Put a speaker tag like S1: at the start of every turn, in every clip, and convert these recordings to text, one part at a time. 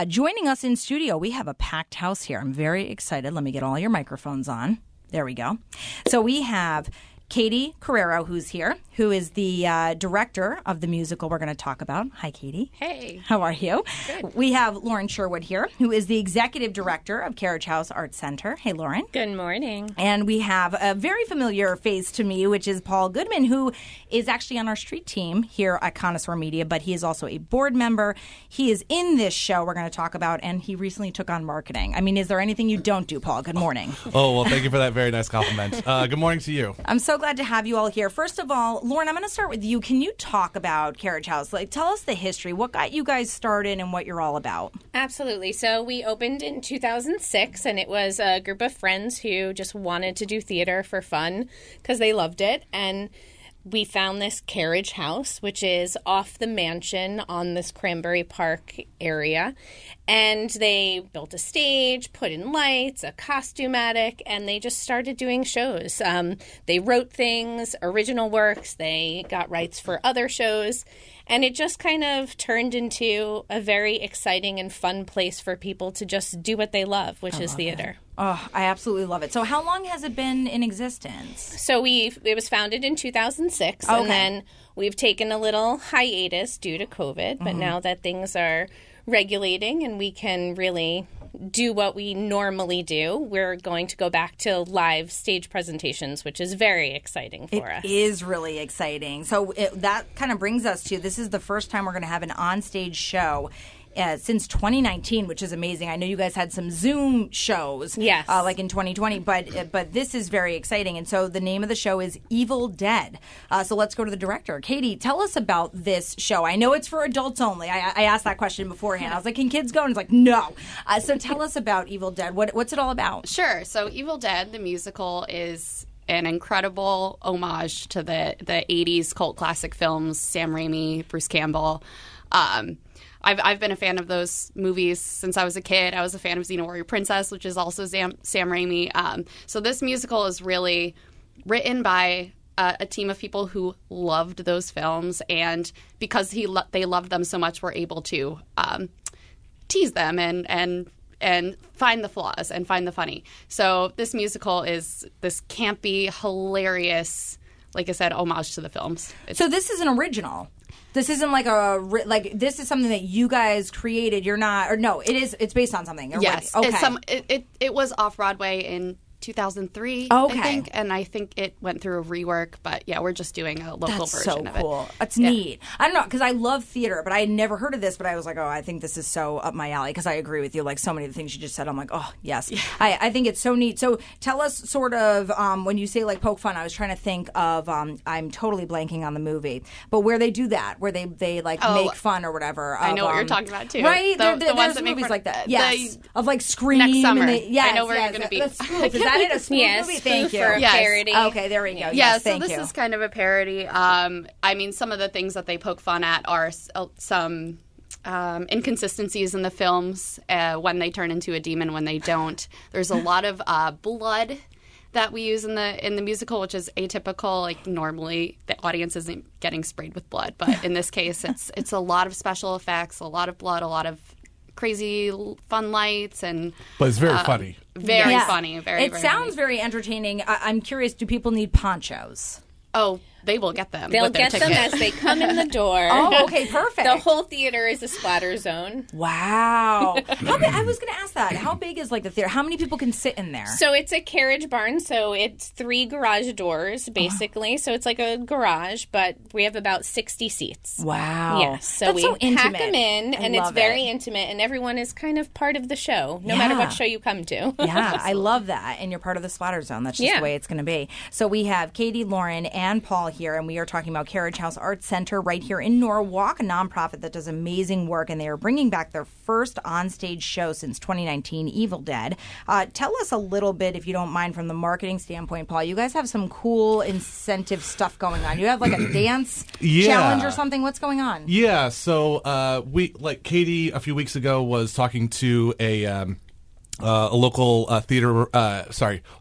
S1: Joining us in studio, we have a packed house here. I'm very excited. Let me get all your microphones on. There we go. So we have Katie Carriero, who's here, who is the director of the musical we're going to talk about. Hi, Katie.
S2: Hey.
S1: How are you?
S2: Good.
S1: We have Lauren Sherwood here, who is the executive director of Carriage House Arts Center. Hey, Lauren.
S2: Good morning.
S1: And we have a very familiar face to me, which is Paul Goodman, who is actually on our street team here at Connoisseur Media, but he is also a board member. He is in this show we're going to talk about, and he recently took on marketing. I mean, is there anything you don't do, Paul? Good morning.
S3: Oh, well, thank you for that very nice compliment. Good morning to you.
S1: I'm so glad to have you all here. First of all, Lauren, I'm going to start with you. Can you talk about Carriage House? Like, tell us the history. What got you guys started and what you're all about?
S2: Absolutely. So we opened in 2006, and it was a group of friends who just wanted to do theater for fun because they loved it. And we found this Carriage House, which is off the mansion on this Cranberry Park area. And they built a stage, put in lights, a costume attic, and they just started doing shows. They wrote things, original works. They got rights for other shows. And it just kind of turned into a very exciting and fun place for people to just do what they love, which is theater.
S1: Oh, I absolutely love it. So how long has it been in existence?
S2: So it was founded in 2006,
S1: Okay.
S2: and then we've taken a little hiatus due to COVID, but now that things are regulating and we can really do what we normally do, we're going to go back to live stage presentations, which is very exciting for us.
S1: It is really exciting. So that kind of brings us to, this is the first time we're going to have an on-stage show since 2019, which is amazing. I know you guys had some Zoom shows,
S2: yes,
S1: like in 2020, but this is very exciting. And so the name of the show is Evil Dead. So let's go to the director. Katie, tell us about this show. I know it's for adults only. I asked that question beforehand. I was like, can kids go? And it's like, no. So tell us about Evil Dead. What's it all about?
S4: Sure. So Evil Dead, the musical, is an incredible homage to the 80s cult classic films, Sam Raimi, Bruce Campbell. I've been a fan of those movies since I was a kid. I was a fan of Xena Warrior Princess, which is also Sam Raimi. So this musical is really written by a team of people who loved those films, and because they loved them so much, we're able to tease them and find the flaws and find the funny. So this musical is this campy, hilarious, like I said, homage to the films.
S1: So this is an original. This isn't this is something that you guys created. You're not, or no, it's based on something.
S4: Yes.
S1: Okay.
S4: It was off Broadway in 2003,
S1: okay.
S4: I think, and I think it went through a rework, but yeah, we're just doing a local version of it.
S1: That's so cool. That's neat. I don't know, because I love theater, but I had never heard of this, but I was like, oh, I think this is so up my alley, because I agree with you. Like, so many of the things you just said, I'm like, oh, yes. Yeah. I think it's so neat. So tell us sort of, when you say, like, poke fun, I was trying to think of, I'm totally blanking on the movie, but where they do that, where they make fun or whatever.
S4: I know what you're talking about, too.
S1: Right?
S4: The ones that
S1: movies
S4: make
S1: like that. Yes. Of, like, Scream.
S4: Next summer.
S1: Yes,
S4: I know where you're going to be.
S1: Is that it? A spoof
S2: Yes.
S1: movie? Thank you.
S2: For a parody.
S1: Okay, there we go.
S4: Yeah,
S1: Yes,
S4: so this is kind of a parody. I mean, some of the things that they poke fun at are some inconsistencies in the films, when they turn into a demon, when they don't. There's a lot of blood that we use in the musical, which is atypical. Like, normally the audience isn't getting sprayed with blood, but in this case, it's a lot of special effects, a lot of blood, a lot of crazy fun lights,
S3: but it's very funny.
S4: Very funny. It
S1: sounds very entertaining. I'm curious, do people need ponchos?
S4: Oh, they will get them.
S2: They'll get them as they come in the door.
S1: Oh, okay, perfect.
S2: The whole theater is a splatter zone.
S1: Wow. I was going to ask that. How big is, like, the theater? How many people can sit in there?
S2: So it's a carriage barn, so it's 3 garage doors, basically. So it's like a garage, but we have about 60 seats.
S1: Wow.
S2: Yes. So
S1: That's
S2: we
S1: so intimate.
S2: pack them in, and it's very intimate, and everyone is kind of part of the show, no matter what show you come to.
S1: Yeah, I love that. And you're part of the splatter zone. That's just the way it's going to be. So we have Katie, Lauren, and Paul here, and we are talking about Carriage House Arts Center right here in Norwalk, a nonprofit that does amazing work, and they are bringing back their first onstage show since 2019, Evil Dead. Tell us a little bit, if you don't mind, from the marketing standpoint, Paul. You guys have some cool incentive stuff going on. You have like a dance challenge or something. What's going on?
S3: Yeah, so Katie a few weeks ago was talking to a local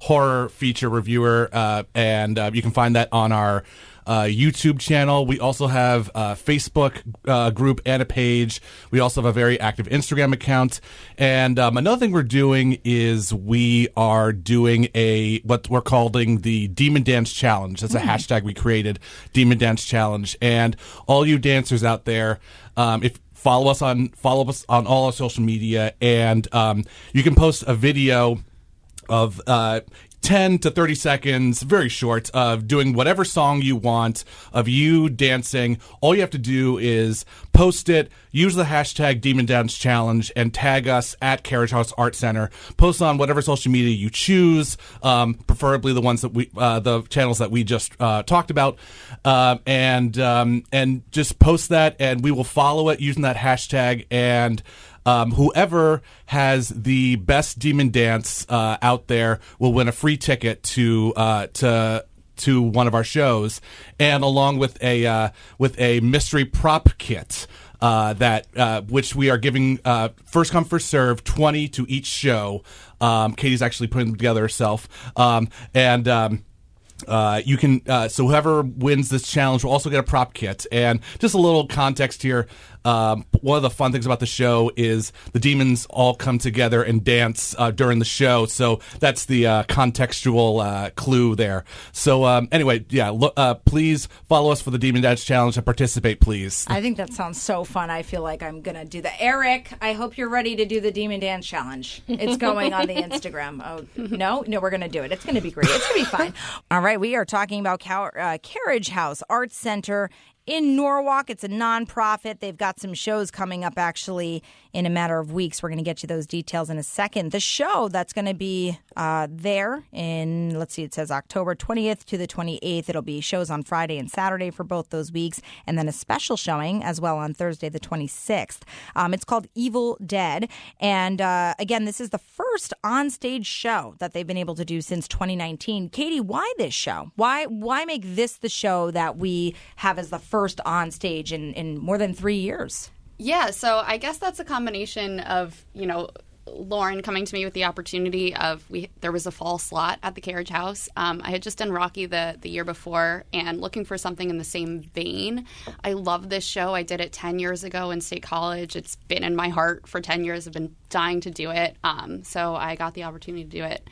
S3: horror feature reviewer, and you can find that on our YouTube channel. We also have a Facebook group and a page. We also have a very active Instagram account. And another thing we're doing is we are doing what we're calling the Demon Dance Challenge. That's a hashtag we created, Demon Dance Challenge. And all you dancers out there, follow us on all our social media, and you can post a video of 10 to 30 seconds, very short, of doing whatever song you want, of you dancing. All you have to do is post it, use the hashtag Demon Dance Challenge, and tag us at Carriage House Arts Center. Post on whatever social media you choose, preferably the ones that the channels that we just talked about, and just post that, and we will follow it using that hashtag. And whoever has the best demon dance out there will win a free ticket to one of our shows, and along with a mystery prop kit which we are giving first come first serve, 20 to each show. Katie's actually putting them together herself, you can so whoever wins this challenge will also get a prop kit. And just a little context here, one of the fun things about the show is the demons all come together and dance during the show, so that's the contextual clue there. So anyway, please follow us for the Demon Dance Challenge and participate, please.
S1: I think that sounds so fun. I feel like I'm gonna do that. Eric, I hope you're ready to do the Demon Dance Challenge. It's going on the Instagram. Oh no, we're gonna do it. It's gonna be great. It's gonna be fun. All right, we are talking about Carriage House Arts Center in Norwalk. It's a nonprofit. They've got some shows coming up actually in a matter of weeks. We're going to get you those details in a second. The show that's going to be there in, let's see, it says October 20th to the 28th. It'll be shows on Friday and Saturday for both those weeks, and then a special showing as well on Thursday the 26th. It's called Evil Dead. And again, this is the first onstage show that they've been able to do since 2019. Katie, why this show? Why make this the show that we have as the first onstage in more than 3 years?
S4: Yeah, so I guess that's a combination of, Lauren coming to me with the opportunity of there was a fall slot at the Carriage House. I had just done Rocky the year before and looking for something in the same vein. I love this show. I did it 10 years ago in State College. It's been in my heart for 10 years. I've been dying to do it. So I got the opportunity to do it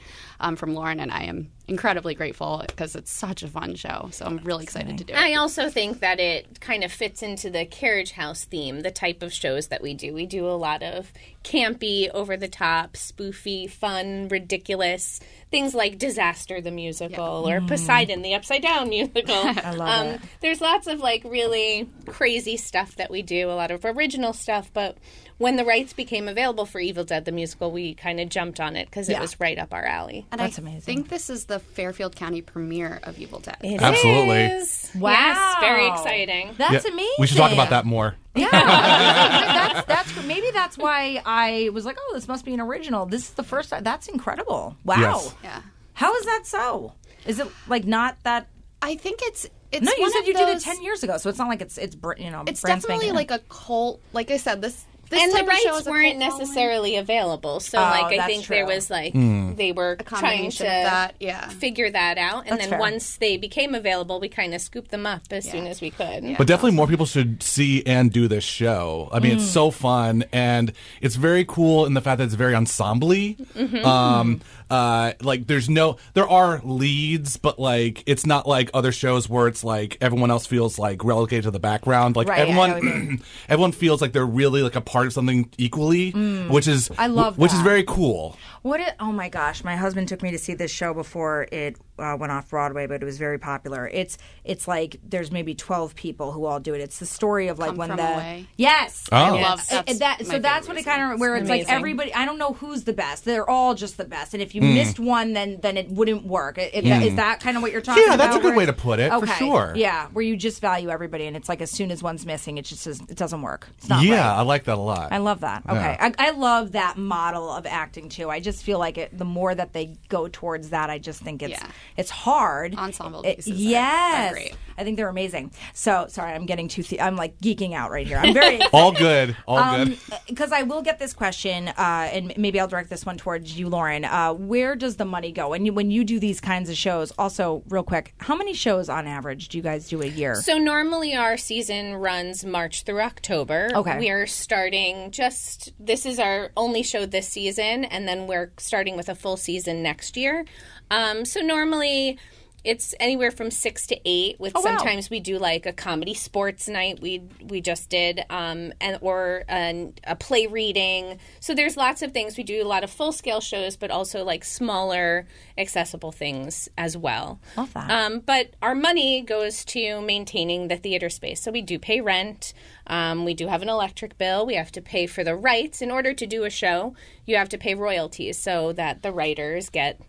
S4: from Lauren, and I am incredibly grateful because it's such a fun show. So I'm really excited to do it.
S2: I also think that it kind of fits into the Carriage House theme, the type of shows that we do. We do a lot of campy, over-the-top, spoofy, fun, ridiculous things like Disaster the Musical or Poseidon the Upside Down Musical.
S1: I love it.
S2: There's lots of really crazy stuff that we do, a lot of original stuff, but when the rights became available for Evil Dead the Musical, we kind of jumped on it because it was right up our alley.
S4: And that's amazing. I think this is the Fairfield County premiere of Evil Dead.
S2: It
S3: Absolutely.
S2: is.
S1: Wow.
S2: Yes, very exciting.
S1: That's amazing.
S3: We should talk about that more.
S1: Yeah, maybe that's why I was like, oh, this must be an original. This is the first time. That's incredible. Wow.
S3: Yes.
S4: Yeah.
S1: How is that so? Is it not that?
S4: I think it's
S1: no, you said you did it 10 years ago, so it's not like it's
S4: It's
S1: brand
S4: definitely
S1: spanking
S4: like a cult. Like I said, this
S2: and the
S4: type of show
S2: rights
S4: is a
S2: weren't
S4: cult
S2: necessarily available, so I think
S1: true.
S2: there was they were trying to figure that out, and then once they became available, we kind of scooped them up as soon as we could.
S4: Yeah.
S3: But definitely more people should see and do this show. I mean, it's so fun, and it's very cool in the fact that it's very ensemble-y. There are leads, but it's not like other shows where it's like everyone else feels like relegated to the background. Like everyone feels like they're really like a part of something equally, which is very cool.
S1: Oh my gosh, my husband took me to see this show before it went off Broadway, but it was very popular. It's like there's maybe 12 people who all do it. It's the story of
S4: Come
S1: when
S4: From
S1: the
S4: Away.
S1: Yes,
S3: I
S4: love that.
S1: So that's what it kind of where it's
S2: amazing.
S1: like everybody. I don't know who's the best. They're all just the best, and if you missed one, then it wouldn't work. Is that kind of what you're talking about?
S3: Yeah, that's a good way to put it, for sure.
S1: Yeah, where you just value everybody, and it's like as soon as one's missing, it doesn't work. It's not
S3: right.
S1: I
S3: like that a lot.
S1: I love that. Okay, yeah. I love that model of acting too. I just feel like the more that they go towards that, I just think it's hard.
S4: Ensemble pieces.
S1: Yes.
S4: Great.
S1: I think they're amazing. So, sorry, I'm getting I'm like geeking out right here. I'm very excited.
S3: All good.
S1: Because I will get this question, and maybe I'll direct this one towards you, Lauren. Where does the money go? And when you do these kinds of shows, also, real quick, how many shows on average do you guys do a year?
S2: So normally our season runs March through October.
S1: Okay.
S2: We are starting this is our only show this season, and then we're starting with a full season next year. So normally it's anywhere from 6 to 8. With sometimes we do like a comedy sports night. We just did, or a play reading. So there's lots of things. We do a lot of full scale shows, but also like smaller, accessible things as well.
S1: Love that.
S2: But our money goes to maintaining the theater space. So we do pay rent. We do have an electric bill. We have to pay for the rights. In order to do a show, you have to pay royalties so that the writers get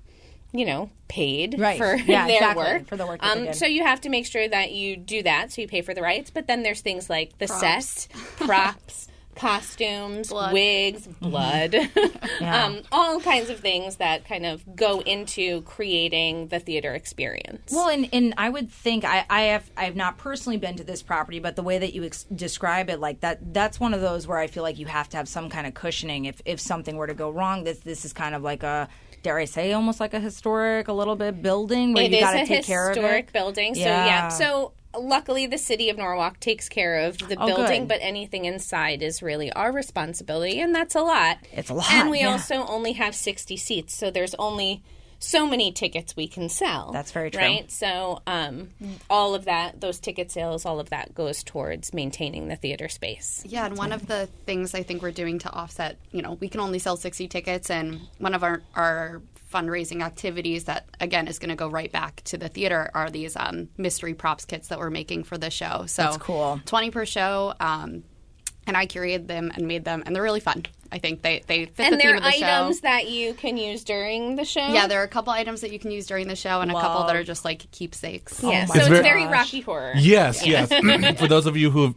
S2: paid for their work.
S1: For the work that they did.
S2: So you have to make sure that you do that, so you pay for the rights. But then there's things like the set, props, costumes, wigs, blood, all kinds of things that kind of go into creating the theater experience.
S1: Well, and I would think I have not personally been to this property, but the way that you describe it, like that's one of those where I feel like you have to have some kind of cushioning if something were to go wrong. This is kind of like a, dare I say, almost like a historic, a little bit building where you got to take care of it.
S2: It is a historic building. So luckily the city of Norwalk takes care of the building, but anything inside is really our responsibility, and that's a lot.
S1: It's a lot.
S2: And we also only have 60 seats, so there's only so many tickets we can sell.
S1: That's very true.
S2: Right? So all of that, those ticket sales, all of that goes towards maintaining the theater space.
S4: Yeah, and one of the things I think we're doing to offset, we can only sell 60 tickets, and one of our fundraising activities that, again, is going to go right back to the theater are these mystery props kits that we're making for the show. So
S1: that's cool.
S4: 20 per show, and I curated them and made them, and they're really fun. I think they fit the theme of the show.
S2: And they're items that you can use during the show?
S4: Yeah, there are a couple items that you can use during the show and a couple that are just like keepsakes.
S2: Yeah, so it's very Rocky Horror.
S3: Yes. For those of you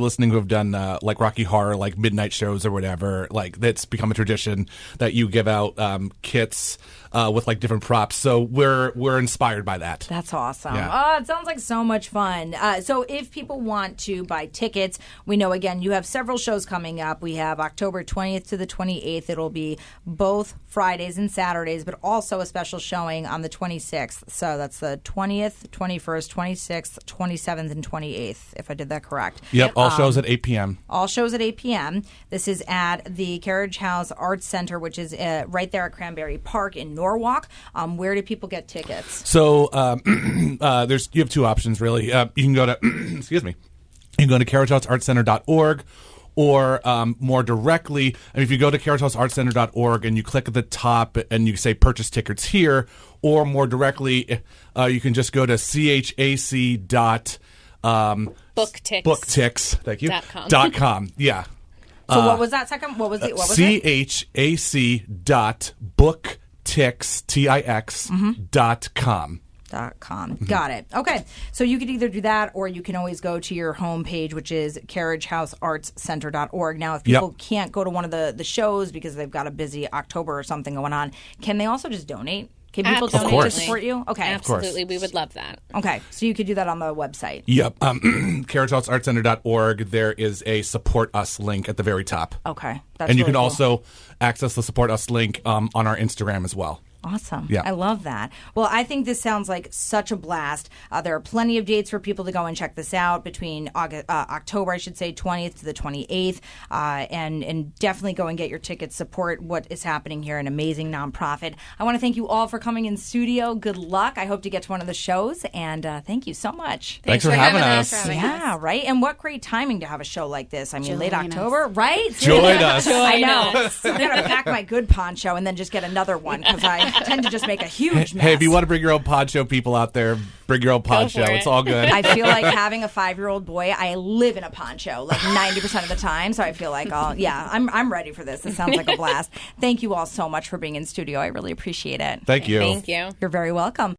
S3: listening who have done like Rocky Horror, like midnight shows or whatever, like that's become a tradition that you give out kits with like different props. So we're inspired by that.
S1: That's awesome.
S3: Yeah.
S1: Oh, it sounds like so much fun. So if people want to buy tickets, we know, again, you have several shows coming up. We have October 20th to the 28th. It'll be both Fridays and Saturdays, but also a special showing on the 26th. So that's the 20th, 21st, 26th, 27th, and 28th, if I did that correct.
S3: Yep, all shows at 8 p.m.
S1: All shows at 8 p.m. This is at the Carriage House Arts Center, which is right there at Cranberry Park in Norwalk. Where do people get tickets? So
S3: you have two options, really. You can go to, excuse me, you can go to carriagehouseartscenter.org. Or more directly, if you go to carriagehouseartscenter.org and you click at the top and you say purchase tickets here, or more directly, you can just go to CHAC booktix. Thank you. .com. Yeah.
S1: So what was that second? What was it?
S3: CHAC.booktix.com.
S1: Got it. Okay. So you could either do that, or you can always go to your homepage, which is carriagehouseartscenter.org. Now, if people can't go to one of the shows because they've got a busy October or something going on, can they also just donate? Can people donate to support you? Okay.
S2: Absolutely. We would love that.
S1: Okay. So you could do that on the website.
S3: Yep. carriagehouseartscenter.org. There is a Support Us link at the very top.
S1: Okay.
S3: That's and you can also access the Support Us link on our Instagram as well.
S1: Awesome.
S3: Yeah.
S1: I love that. Well, I think this sounds like such a blast. There are plenty of dates for people to go and check this out between October, 20th to the 28th. And definitely go and get your tickets. Support what is happening here, an amazing nonprofit. I want to thank you all for coming in studio. Good luck. I hope to get to one of the shows. And thank you so much.
S3: Thanks for having us.
S1: Yeah, right. And what great timing to have a show like this. I mean, late October, right?
S3: Join us.
S1: I know. I'm going to pack my good poncho and then just get another one because I tend to just make a huge mess.
S3: Hey, if you want to bring your own poncho, people out there, bring your own poncho. It's all good.
S1: I feel like having a 5-year-old boy, I live in a poncho like 90% of the time, so I feel like I'm ready for this. It sounds like a blast. Thank you all so much for being in studio. I really appreciate it.
S3: Thank you.
S2: Thank you.
S1: You're very welcome.